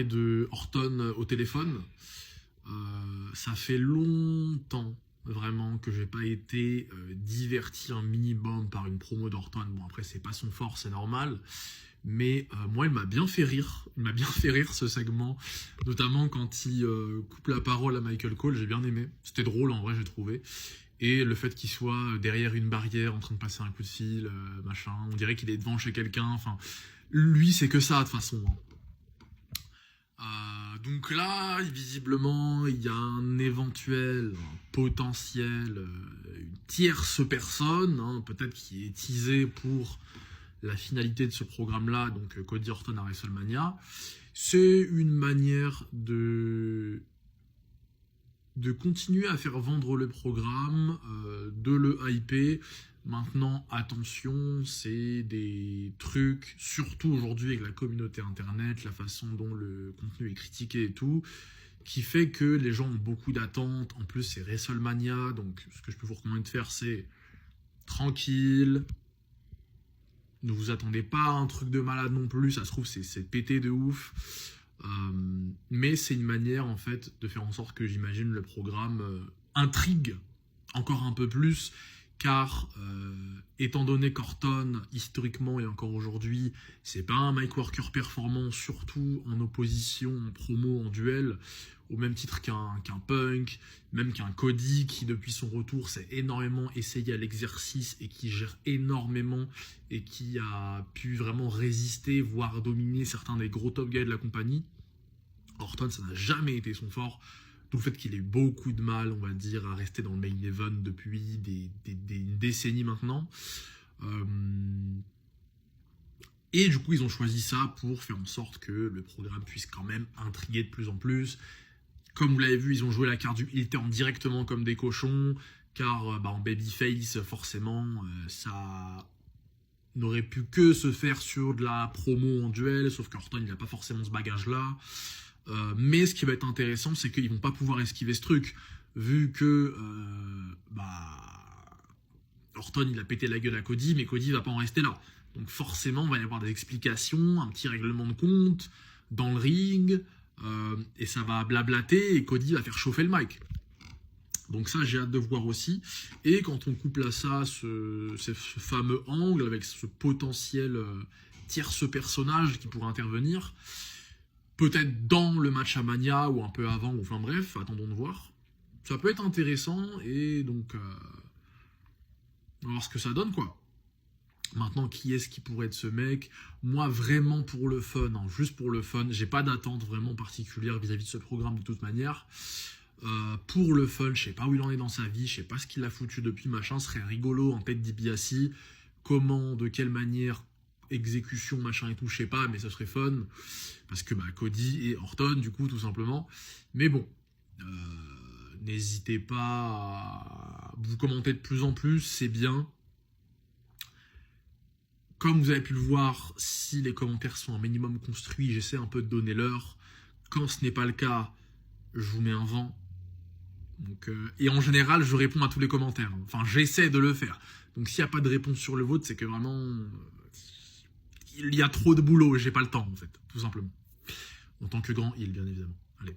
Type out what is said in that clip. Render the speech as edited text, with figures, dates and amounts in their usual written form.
de Orton au téléphone. Ça fait longtemps vraiment que j'ai pas été diverti un minimum par une promo d'Orton. Bon, après c'est pas son fort, c'est normal, mais moi il m'a bien fait rire. Il m'a bien fait rire ce segment, notamment quand il coupe la parole à Michael Cole. J'ai bien aimé, c'était drôle en vrai, j'ai trouvé. Et le fait qu'il soit derrière une barrière en train de passer un coup de fil, machin, on dirait qu'il est devant chez quelqu'un. Enfin, lui c'est que ça de toute façon, hein. Donc là, visiblement, il y a un éventuel, un potentiel, une tierce personne, hein, peut-être qui est teasée pour la finalité de ce programme-là, donc Cody Orton à WrestleMania. C'est une manière de continuer à faire vendre le programme, de le hyper. Maintenant, attention, c'est des trucs, surtout aujourd'hui avec la communauté internet, la façon dont le contenu est critiqué et tout, qui fait que les gens ont beaucoup d'attentes. En plus, c'est WrestleMania, donc ce que je peux vous recommander de faire, c'est tranquille. Ne vous attendez pas à un truc de malade non plus, ça se trouve, c'est pété de ouf. Mais c'est une manière, en fait, de faire en sorte que, j'imagine, le programme intrigue encore un peu plus. Car, étant donné qu'Orton, historiquement et encore aujourd'hui, c'est pas un mic worker performant, surtout en opposition, en promo, en duel, au même titre qu'un Punk, même qu'un Cody, qui depuis son retour s'est énormément essayé à l'exercice et qui gère énormément et qui a pu vraiment résister, voire dominer certains des gros top guys de la compagnie. Orton, ça n'a jamais été son fort. Tout le fait qu'il ait eu beaucoup de mal, on va dire, à rester dans le main event depuis des décennies maintenant. Et du coup, ils ont choisi ça pour faire en sorte que le programme puisse quand même intriguer de plus en plus. Comme vous l'avez vu, ils ont joué la carte du heel turn directement comme des cochons, car en babyface, forcément, ça n'aurait pu que se faire sur de la promo en duel, sauf qu'Orton, il n'a pas forcément ce bagage-là. Mais ce qui va être intéressant, c'est qu'ils vont pas pouvoir esquiver ce truc, vu que Orton il a pété la gueule à Cody, mais Cody va pas en rester là. Donc forcément, il va y avoir des explications, un petit règlement de compte dans le ring, et ça va blablater, et Cody va faire chauffer le mic. Donc ça, j'ai hâte de voir aussi. Et quand on couple à ça ce fameux angle avec ce potentiel tierce personnage qui pourrait intervenir, peut-être dans le match à Mania ou un peu avant, ou enfin bref, attendons de voir. Ça peut être intéressant et donc on va voir ce que ça donne quoi. Maintenant, qui est-ce qui pourrait être ce mec? Moi, vraiment pour le fun, hein, juste pour le fun, j'ai pas d'attente vraiment particulière vis-à-vis de ce programme de toute manière. Pour le fun, je sais pas où il en est dans sa vie, je sais pas ce qu'il a foutu depuis, machin, ce serait rigolo en tête d'Ibiassi. Comment, de quelle manière, exécution, machin et tout, je sais pas, mais ça serait fun. Parce que Cody et Orton, du coup, tout simplement. Mais bon, n'hésitez pas à vous commenter de plus en plus, c'est bien. Comme vous avez pu le voir, si les commentaires sont un minimum construits, j'essaie un peu de donner l'heure. Quand ce n'est pas le cas, je vous mets un vent. Donc, et en général, je réponds à tous les commentaires. Enfin, j'essaie de le faire. Donc s'il n'y a pas de réponse sur le vôtre, c'est que vraiment, il y a trop de boulot et j'ai pas le temps, en fait, tout simplement. En tant que grand heel, bien évidemment. Allez.